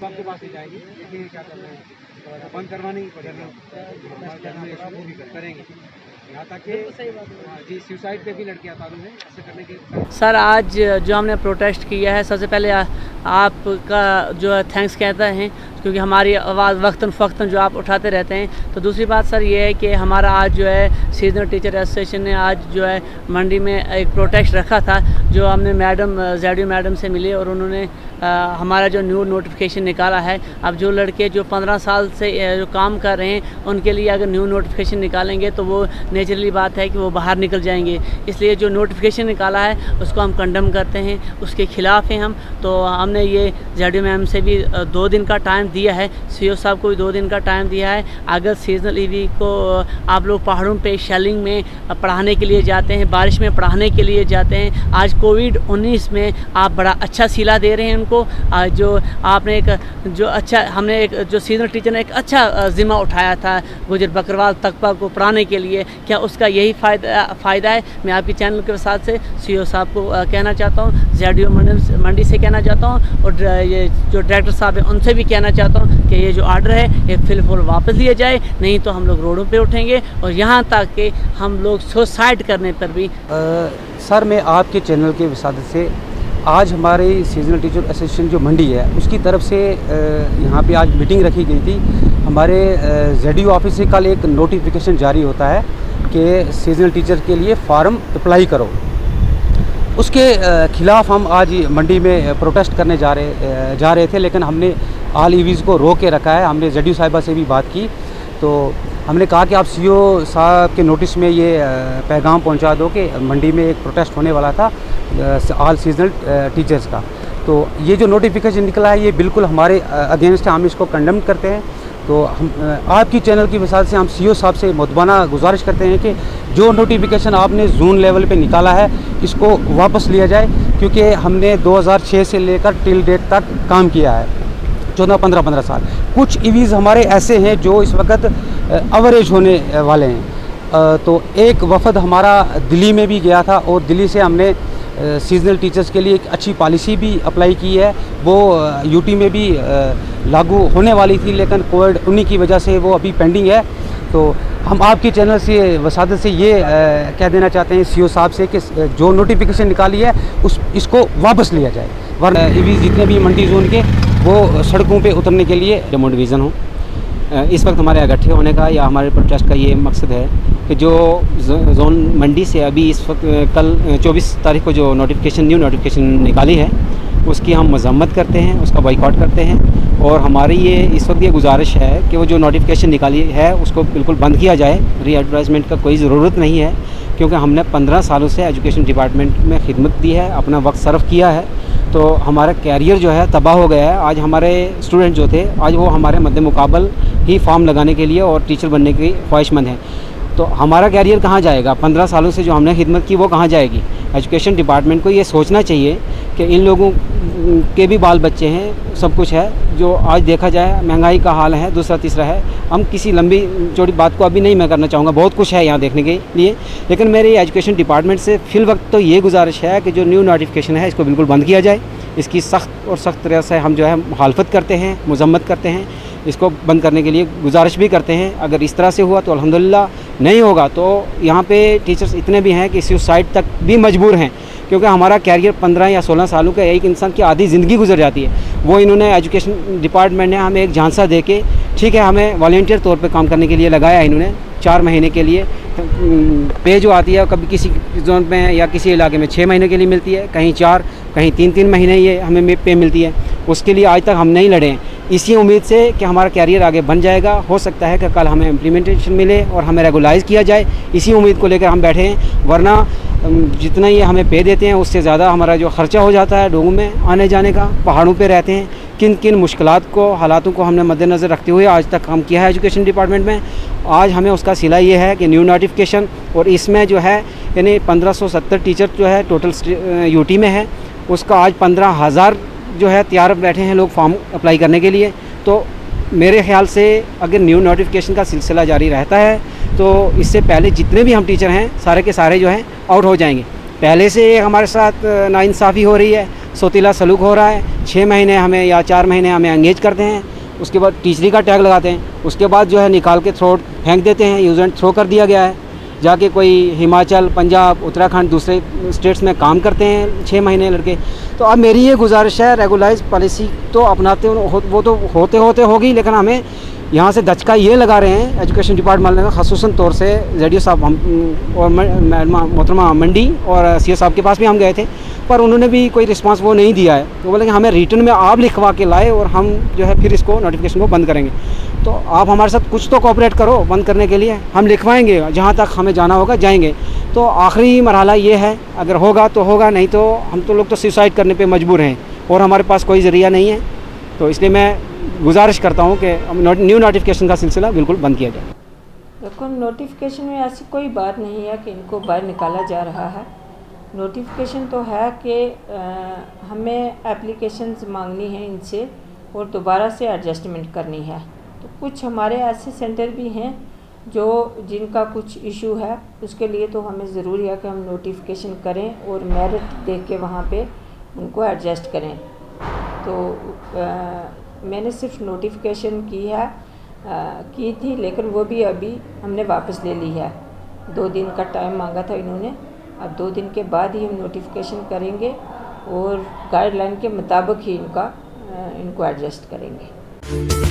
आपके पास ही जाएंगे, देखिए क्या कर रहे हैं, बंद करवाने ही पड़ेगा, वो भी करेंगे यहाँ तक कि जी सुसाइड पे भी लड़कियाँ तारू हैं ऐसे करने के। सर आज जो हमने प्रोटेस्ट किया है, सबसे पहले आपका जो है थैंक्स कहते हैं, क्योंकि हमारी आवाज़ वक्तन फ़क्तन जो आप उठाते रहते हैं। तो दूसरी बात सर ये है कि हमारा आज जो है सीजनल टीचर एसोसिएशन ने आज जो है मंडी में एक प्रोटेस्ट रखा था, जो हमने मैडम जेडियो मैडम से मिले और उन्होंने हमारा जो न्यू नोटिफिकेशन निकाला है। अब जो लड़के जो 15 साल से जो काम कर रहे हैं उनके लिए अगर न्यू नोटिफिकेशन निकालेंगे तो वो नेचुरली बात है कि वो बाहर निकल जाएंगे, इसलिए जो नोटिफिकेशन निकाला है उसको हम कंडम करते हैं, उसके ख़िलाफ़ हैं हम। तो हमने ये जेडियो मैम से भी 2 दिन का टाइम दिया है, सीओ साहब को भी 2 दिन का टाइम दिया है। अगर सीजनल ईवी को आप लोग पहाड़ों पे शेलिंग में पढ़ाने के लिए जाते हैं, बारिश में पढ़ाने के लिए जाते हैं, आज कोविड-19 में आप बड़ा अच्छा सिला दे रहे हैं उनको। जो आपने एक जो अच्छा हमने एक जो सीजनल टीचर ने एक अच्छा ज़िम्मा उठाया था गुजर बकरवाल तकबा को पढ़ाने के लिए, क्या उसका यही फ़ायदा है? मैं आपके चैनल के साथ से सीओ साहब को कहना चाहता हूँ, जेडियो मंडी से कहना चाहता हूँ, और ये जो डायरेक्टर साहब हैं उनसे भी कहना चाहता हूँ कि ये जो आर्डर है ये फिलहाल वापस लिया जाए, नहीं तो हम लोग रोडों पे उठेंगे और यहाँ तक कि हम लोग सुसाइड करने पर भी। सर मैं आपके चैनल के वसादत से आज हमारे सीजनल टीचर एसोसिएशन जो मंडी है उसकी तरफ से यहाँ पे आज मीटिंग रखी गई थी। हमारे जेडीओ ऑफिस से कल एक नोटिफिकेशन जारी होता है कि सीजनल टीचर के लिए फॉर्म अप्लाई करो, उसके ख़िलाफ़ हम आज मंडी में प्रोटेस्ट करने जा रहे थे, लेकिन हमने ऑल ईवीज़ को रोक के रखा है। हमने जेडीओ साहिबा से भी बात की तो हमने कहा कि आप सीओ साहब के नोटिस में ये पैगाम पहुंचा दो कि मंडी में एक प्रोटेस्ट होने वाला था ऑल सीजनल टीचर्स का। तो ये जो नोटिफिकेशन निकला है ये बिल्कुल हमारे अगेंस्ट है, हम इसको कंडेम करते हैं। तो हम आपकी चैनल की वजह से हम सीओ साहब से मुतबाना गुजारिश करते हैं कि जो नोटिफिकेशन आपने जोन लेवल पे निकाला है इसको वापस लिया जाए, क्योंकि हमने 2006 से लेकर टिल डेट तक काम किया है, 14-15 साल। कुछ ईवीज़ हमारे ऐसे हैं जो इस वक्त एवरेज होने वाले हैं। तो एक वफद हमारा दिल्ली में भी गया था और दिल्ली से हमने सीजनल टीचर्स के लिए एक अच्छी पॉलिसी भी अप्लाई की है। वो यूटी में भी लागू होने वाली थी, लेकिन कोविड-19 की वजह से वो अभी पेंडिंग है। तो हम आपके चैनल से वसादत से ये कह देना चाहते हैं सीओ साहब से कि जो नोटिफिकेशन निकाली है इसको वापस लिया जाए, वरना ईवीज़ जितने भी मंडी जोन के वो सड़कों पे उतरने के लिए। जम्मू डिवीज़न हो, इस वक्त हमारे इकट्ठे होने का या हमारे प्रोटेस्ट का ये मकसद है कि जो जोन मंडी से अभी इस वक्त कल 24 तारीख को जो न्यू नोटिफिकेशन निकाली है उसकी हम मजम्मत करते हैं, उसका बॉयकॉट करते हैं। और हमारी ये इस वक्त ये गुजारिश है कि वो जो नोटिफिकेशन निकाली है उसको बिल्कुल बंद किया जाए। री एडवर्टाइजमेंट का कोई ज़रूरत नहीं है, क्योंकि हमने 15 सालों से एजुकेशन डिपार्टमेंट में खिदमत दी है, अपना वक्त सर्व किया है। तो हमारा कैरियर जो है तबाह हो गया है। आज हमारे स्टूडेंट जो थे आज वो हमारे मद्दे मुकाबल ही फॉर्म लगाने के लिए और टीचर बनने की ख्वाहिशमंद हैं। तो हमारा कैरियर कहाँ जाएगा? 15 सालों से जो हमने खिदमत की वो कहाँ जाएगी? एजुकेशन डिपार्टमेंट को ये सोचना चाहिए कि इन लोगों के भी बाल बच्चे हैं, सब कुछ है। जो आज देखा जाए महंगाई का हाल है, दूसरा तीसरा है। हम किसी लंबी चौड़ी बात को अभी नहीं मैं करना चाहूँगा, बहुत कुछ है यहाँ देखने के लिए, लेकिन मेरी एजुकेशन डिपार्टमेंट से फिल वक्त तो ये गुजारिश है कि जो न्यू नोटिफिकेशन है इसको बिल्कुल बंद किया जाए। इसकी सख्त तरह से हम जो है मुखालफत करते हैं, मजम्मत करते हैं, इसको बंद करने के लिए गुजारिश भी करते हैं। अगर इस तरह से हुआ तो अल्हम्दुलिल्लाह, नहीं होगा तो यहाँ पे टीचर्स इतने भी हैं कि सुसाइड तक भी मजबूर हैं, क्योंकि हमारा कैरियर 15 या 16 सालों का एक इंसान की आधी ज़िंदगी गुजर जाती है। वो इन्होंने एजुकेशन डिपार्टमेंट ने हमें एक झांसा दे के, ठीक है, हमें वॉलंटियर तौर पे काम करने के लिए लगाया इन्होंने 4 महीने के लिए। पे जो आती है कभी किसी जोन में या किसी इलाके में 6 महीने के लिए मिलती है, कहीं 4, कहीं 3 महीने ये हमें पे मिलती है। उसके लिए आज तक हम नहीं लड़े हैं, इसी उम्मीद से कि हमारा कैरियर आगे बन जाएगा। हो सकता है कि कल हमें इम्प्लीमेंटेशन मिले और हमें रेगुलाइज़ किया जाए, इसी उम्मीद को लेकर हम बैठे हैं। वरना जितना ये हमें पे देते हैं उससे ज़्यादा हमारा जो ख़र्चा हो जाता है लोगों में आने जाने का। पहाड़ों पे रहते हैं, किन किन मुश्किलात को, हालातों को हमने मद्देनज़र रखते हुए आज तक काम किया है एजुकेशन डिपार्टमेंट में। आज हमें उसका सिला ये है कि न्यू नोटिफिकेशन, और इसमें जो है यानी 1570 टीचर जो है टोटल यूटी में है, उसका आज 15,000 जो है तैयार बैठे हैं लोग फॉर्म अप्लाई करने के लिए। तो मेरे ख्याल से अगर न्यू नोटिफिकेशन का सिलसिला जारी रहता है तो इससे पहले जितने भी हम टीचर हैं सारे के सारे जो हैं आउट हो जाएंगे। पहले से हमारे साथ नाइंसाफ़ी हो रही है, सौतीला सलूक हो रहा है। 6 महीने हमें या 4 महीने हमें एंगेज करते हैं, उसके बाद टीचरी का टैग लगाते हैं, उसके बाद जो है निकाल के थ्रो फेंक देते हैं। यूज एंड थ्रो कर दिया गया है। जाके कोई हिमाचल, पंजाब, उत्तराखंड, दूसरे स्टेट्स में काम करते हैं 6 महीने लड़के। तो अब मेरी ये गुजारिश है, रेगुलाइज पॉलिसी तो अपनाते वो तो होते होगी, लेकिन हमें यहाँ से दचका ये लगा रहे हैं एजुकेशन डिपार्टमेंट में, खसूसन तौर से जेडीओ साहब हम और मोहतरमा मंडी और सीओ साहब के पास भी हम गए थे, पर उन्होंने भी कोई रिस्पांस वो नहीं दिया है। तो बोले कि हमें रिटर्न में आप लिखवा के लाए और हम जो है फिर इसको नोटिफिकेशन को बंद करेंगे। तो आप हमारे साथ कुछ तो कोऑपरेट करो बंद करने के लिए, हम लिखवाएंगे, जहाँ तक हमें जाना होगा जाएंगे। तो आखिरी मरहला ये है, अगर होगा तो होगा, नहीं तो हम तो लोग तो सुसाइड करने पे मजबूर हैं और हमारे पास कोई ज़रिया नहीं है। तो इसलिए मैं गुजारिश करता हूँ कि न्यू नोटिफिकेशन का सिलसिला बिल्कुल बंद किया जाए। देखो, नोटिफिकेशन में ऐसी कोई बात नहीं है कि इनको बाहर निकाला जा रहा है। नोटिफिकेशन तो है कि हमें एप्लीकेशंस मांगनी है इनसे और दोबारा से एडजस्टमेंट करनी है। तो कुछ हमारे ऐसे सेंटर भी हैं जो जिनका कुछ इशू है, उसके लिए तो हमें ज़रूरी है कि हम नोटिफिकेशन करें और मेरिट देख के वहाँ पे उनको एडजस्ट करें। तो मैंने सिर्फ नोटिफिकेशन की थी, लेकिन वो भी अभी हमने वापस ले ली है। 2 दिन का टाइम मांगा था इन्होंने, अब 2 दिन के बाद ही हम नोटिफिकेशन करेंगे और गाइडलाइन के मुताबिक ही इनको एडजस्ट करेंगे।